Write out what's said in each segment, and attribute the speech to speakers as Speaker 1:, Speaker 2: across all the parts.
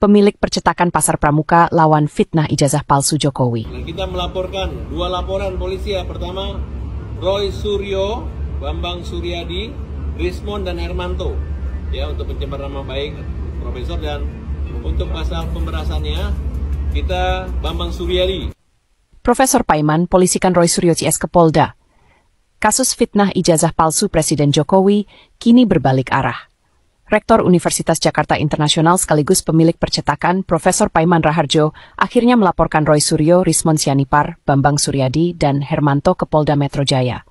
Speaker 1: pemilik percetakan Pasar Pramuka lawan fitnah ijazah palsu Jokowi.
Speaker 2: Kita melaporkan 2 laporan polisi ya. Pertama, Roy Suryo, Bambang Suryadi, Rismon dan Hermanto. Ya, untuk pencemaran nama baik Profesor, dan untuk pasal pemberasannya kita Bambang Suryadi.
Speaker 1: Profesor Paiman polisikan Roy Suryo CS ke Polda. Kasus fitnah ijazah palsu Presiden Jokowi kini berbalik arah. Rektor Universitas Jakarta Internasional sekaligus pemilik percetakan Profesor Paiman Raharjo akhirnya melaporkan Roy Suryo, Rismon Sianipar, Bambang Suryadi, dan Hermanto ke Polda Metro Jaya.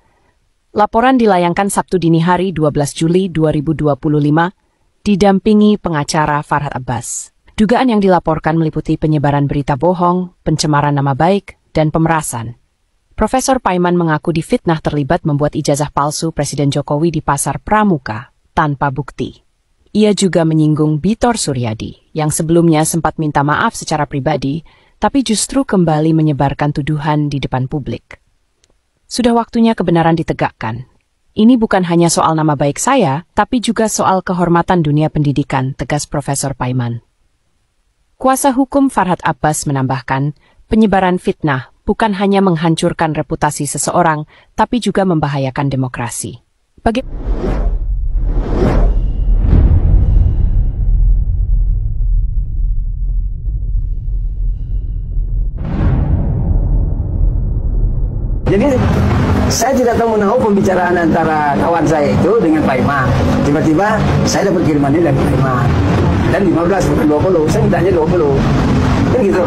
Speaker 1: Laporan dilayangkan Sabtu dini hari 12 Juli 2025, didampingi pengacara Farhad Abbas. Dugaan yang dilaporkan meliputi penyebaran berita bohong, pencemaran nama baik, dan pemerasan. Profesor Paiman mengaku difitnah terlibat membuat ijazah palsu Presiden Jokowi di Pasar Pramuka tanpa bukti. Ia juga menyinggung Bitor Suryadi, yang sebelumnya sempat minta maaf secara pribadi, tapi justru kembali menyebarkan tuduhan di depan publik. Sudah waktunya kebenaran ditegakkan. Ini bukan hanya soal nama baik saya, tapi juga soal kehormatan dunia pendidikan, tegas Profesor Paiman. Kuasa hukum Farhad Abbas menambahkan, penyebaran fitnah bukan hanya menghancurkan reputasi seseorang, tapi juga membahayakan demokrasi.
Speaker 3: Jadi saya tidak tahu menahu pembicaraan antara kawan saya itu dengan Pak Imam. Tiba-tiba saya dapat kirimannya dari Pak Imam. Dan 15 bukan 20, saya mintanya 20. Kan gitu.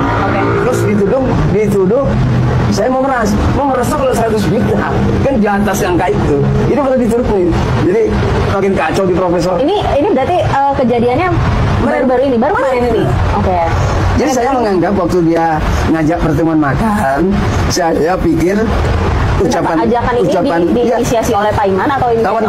Speaker 3: Terus dituduh saya memeras kalau 100 juta. Kan di atas angka itu. Ini malah diturutin. Jadi makin kacau di Profesor.
Speaker 4: Ini berarti kejadiannya baru ini. Oke.
Speaker 3: Jadi saya menganggap waktu dia ngajak pertemuan makan, saya pikir
Speaker 4: ajakan ini diinisiasi oleh Pak Iman atau ini
Speaker 3: kawan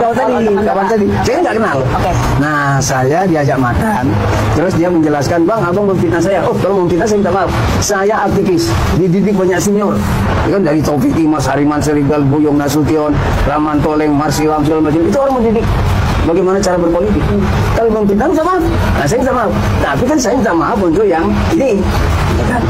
Speaker 3: tadi. Saya nggak kenal.
Speaker 4: Okay. Nah,
Speaker 3: saya diajak makan, terus dia menjelaskan, "Bang, abang memfitnah saya." "Oh, kalau memfitnah saya minta maaf. Saya aktivis, dididik banyak senior." Kan dari Taufik Imas, Hariman Serigal, Buyong Nasution, Rahman Toleng, Marsilam, segala macam. Itu orang mendidik bagaimana cara berpolitik. Kalau memfitnah minta maaf. Nah, saya minta maaf. Tapi kan saya minta maaf untuk yang ini. Kan?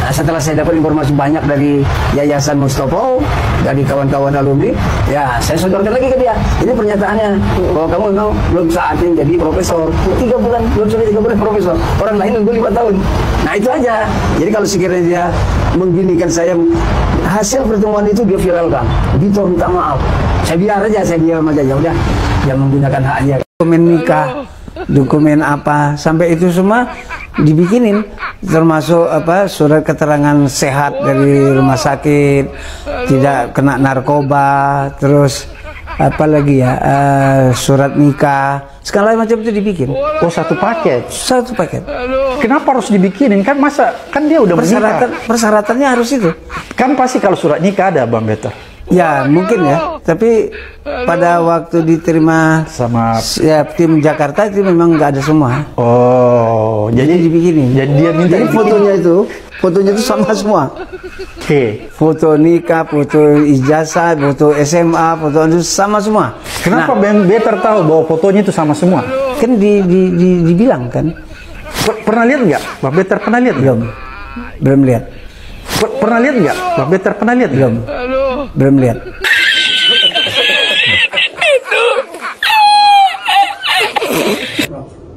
Speaker 3: Nah, setelah saya dapat informasi banyak dari Yayasan Mustopo, dari kawan-kawan alumni, ya saya sodorkan lagi ke dia. Ini pernyataannya, bahwa kamu memang belum saatnya jadi profesor. 3 bulan, belum sampai 3 bulan profesor. Orang lain nunggu 5 tahun. Nah itu aja. Jadi kalau sekiranya dia mengginikan saya, hasil pertemuan itu dia viralkan. Bitor minta maaf. Saya biar aja, saya diam aja. Ya udah, dia menggunakan haknya. Dokumen nikah, dokumen apa, sampai itu semua dibikinin, termasuk surat keterangan sehat dari rumah sakit, tidak kena narkoba, terus apalagi ya, surat nikah, segala macam itu dibikin.
Speaker 5: Oh, satu paket. Kenapa harus dibikinin? Kan dia udah menikah.
Speaker 3: Persyaratannya harus itu.
Speaker 5: Kan pasti kalau surat nikah ada, Bang Beto.
Speaker 3: Ya mungkin ya, tapi pada waktu diterima
Speaker 5: sama
Speaker 3: ya, tim Jakarta itu memang nggak ada semua.
Speaker 5: Oh, jadi
Speaker 3: dibikinin.
Speaker 5: Jadi dia minta.
Speaker 3: Jadi fotonya itu sama semua.
Speaker 5: Oke.
Speaker 3: Foto nikah, foto ijazah, foto SMA, foto itu sama semua.
Speaker 5: Kenapa Bang Better tahu bahwa fotonya itu sama semua?
Speaker 3: Kan dibilang kan.
Speaker 5: Pernah lihat nggak? Bang Better pernah lihat?
Speaker 3: Belum lihat.
Speaker 5: Pernah lihat nggak? Bang Better pernah lihat?
Speaker 3: Belum lihat.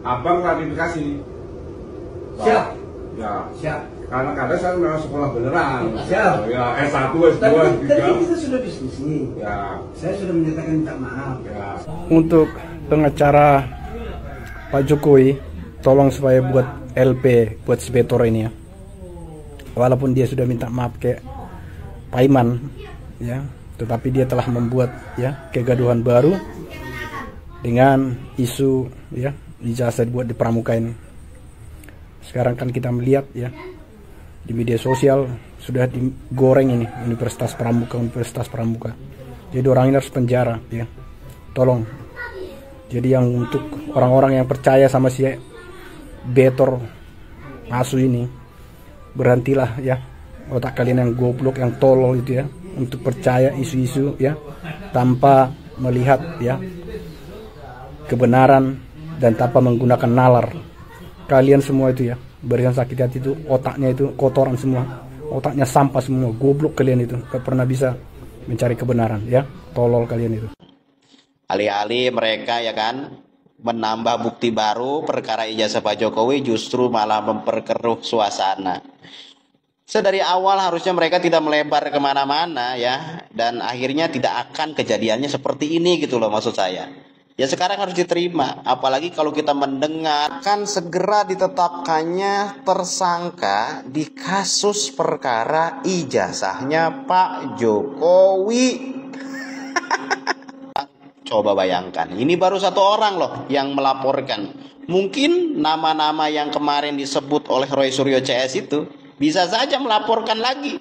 Speaker 6: Abang klarifikasi.
Speaker 3: Siap.
Speaker 6: Ya.
Speaker 3: Siap.
Speaker 6: Karena kadang saya memang sekolah beneran.
Speaker 3: Siap.
Speaker 6: Ya, S1, S2, S3.
Speaker 3: Tadi kita sudah diskusi.
Speaker 6: Ya.
Speaker 3: Saya sudah menyatakan minta maaf.
Speaker 6: Ya.
Speaker 7: Untuk pengacara Pak Jokowi, tolong supaya buat LP buat si Betor ini ya. Walaupun dia sudah minta maaf ke Paiman, ya, tetapi dia telah membuat ya kegaduhan baru dengan isu ya ijazah dibuat di Pramuka ini. Sekarang kan kita melihat ya di media sosial sudah digoreng ini Universitas Pramuka. Jadi orang ini harus penjara ya. Tolong. Jadi yang untuk orang-orang yang percaya sama si Betor Asu ini, berhentilah ya otak kalian yang goblok, yang tolol itu ya, untuk percaya isu-isu ya tanpa melihat ya kebenaran dan tanpa menggunakan nalar. Kalian semua itu ya berikan sakit hati itu, otaknya itu kotoran semua, otaknya sampah semua, goblok kalian itu, gak pernah bisa mencari kebenaran, ya, tolol kalian itu.
Speaker 8: Alih-alih mereka ya kan menambah bukti baru perkara ijazah Pak Jokowi, justru malah memperkeruh suasana. Sedari awal harusnya mereka tidak melebar kemana-mana ya, dan akhirnya tidak akan kejadiannya seperti ini gitu loh maksud saya. Ya sekarang harus diterima, apalagi kalau kita mendengar kan segera ditetapkannya tersangka di kasus perkara ijazahnya Pak Jokowi. Coba bayangkan, ini baru satu orang loh yang melaporkan. Mungkin nama-nama yang kemarin disebut oleh Roy Suryo CS itu bisa saja melaporkan lagi.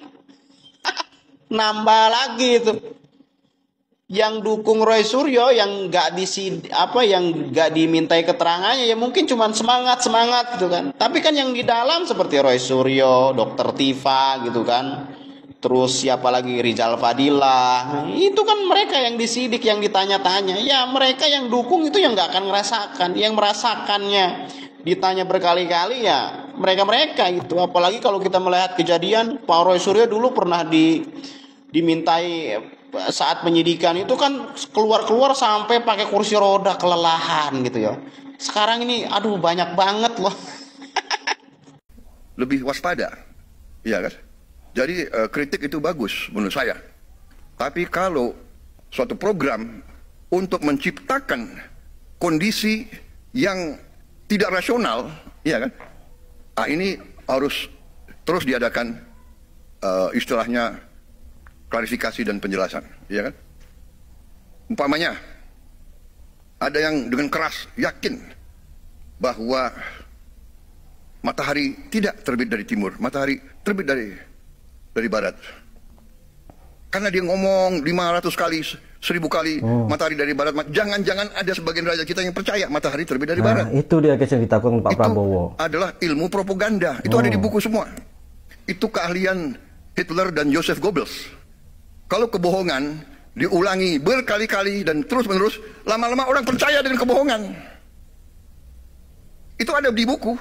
Speaker 8: Nambah lagi itu. Yang dukung Roy Suryo yang nggak dimintai keterangannya ya mungkin cuma semangat gitu kan. Tapi kan yang di dalam seperti Roy Suryo, Dr. Tifa gitu kan. Terus siapa lagi, Rizal Fadila, itu kan mereka yang disidik, yang ditanya-tanya. Ya mereka yang dukung itu yang nggak akan merasakan, yang merasakannya ditanya berkali-kali ya mereka itu. Apalagi kalau kita melihat kejadian Pak Roy Suryo dulu pernah dimintai saat penyidikan itu kan keluar sampai pakai kursi roda kelelahan gitu ya. Sekarang ini aduh banyak banget loh.
Speaker 9: Lebih waspada, ya kan? Jadi kritik itu bagus menurut saya. Tapi kalau suatu program untuk menciptakan kondisi yang tidak rasional, ya kan? Ini harus terus diadakan istilahnya klarifikasi dan penjelasan, ya kan? Umpamanya ada yang dengan keras yakin bahwa matahari tidak terbit dari timur, matahari terbit dari barat. Karena dia ngomong 500 kali, 1000 kali matahari dari barat. Jangan-jangan ada sebagian rakyat kita yang percaya matahari terbit dari barat.
Speaker 10: Itu dia yang ditakutkan Pak Prabowo.
Speaker 9: Itu adalah ilmu propaganda. Itu ada di buku semua. Itu keahlian Hitler dan Joseph Goebbels. Kalau kebohongan diulangi berkali-kali dan terus-menerus, lama-lama orang percaya dengan kebohongan. Itu ada di buku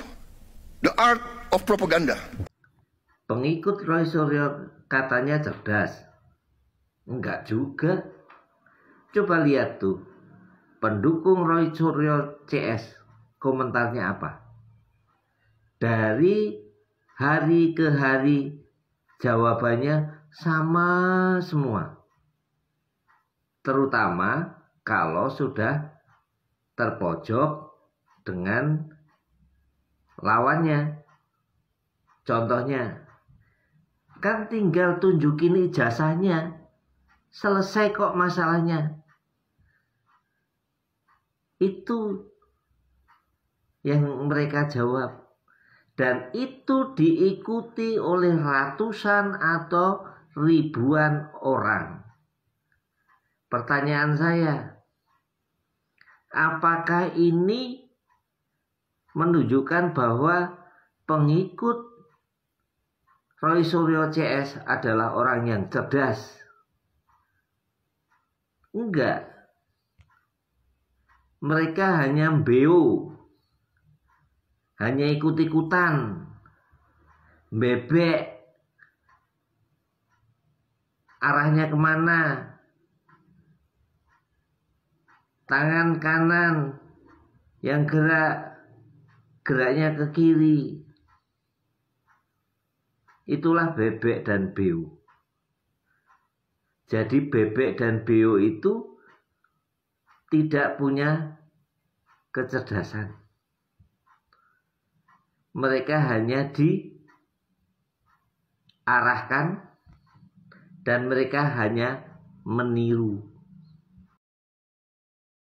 Speaker 9: The Art of Propaganda.
Speaker 11: Pengikut Roy Suryo katanya cerdas. Enggak juga. Coba lihat tuh. Pendukung Roy Suryo CS. Komentarnya apa? Dari hari ke hari jawabannya sama semua. Terutama kalau sudah terpojok dengan lawannya. Contohnya, kan tinggal tunjukin ijazahnya, selesai kok masalahnya. Itu yang mereka jawab. Dan itu diikuti oleh ratusan atau ribuan orang. Pertanyaan saya, apakah ini menunjukkan bahwa pengikut Roy Suryo CS adalah orang yang cerdas? Enggak. Mereka hanya mbeo, hanya ikut-ikutan, bebek, arahnya kemana, tangan kanan yang geraknya ke kiri. Itulah bebek dan beo. Jadi bebek dan beo itu tidak punya kecerdasan. Mereka hanya diarahkan dan mereka hanya meniru.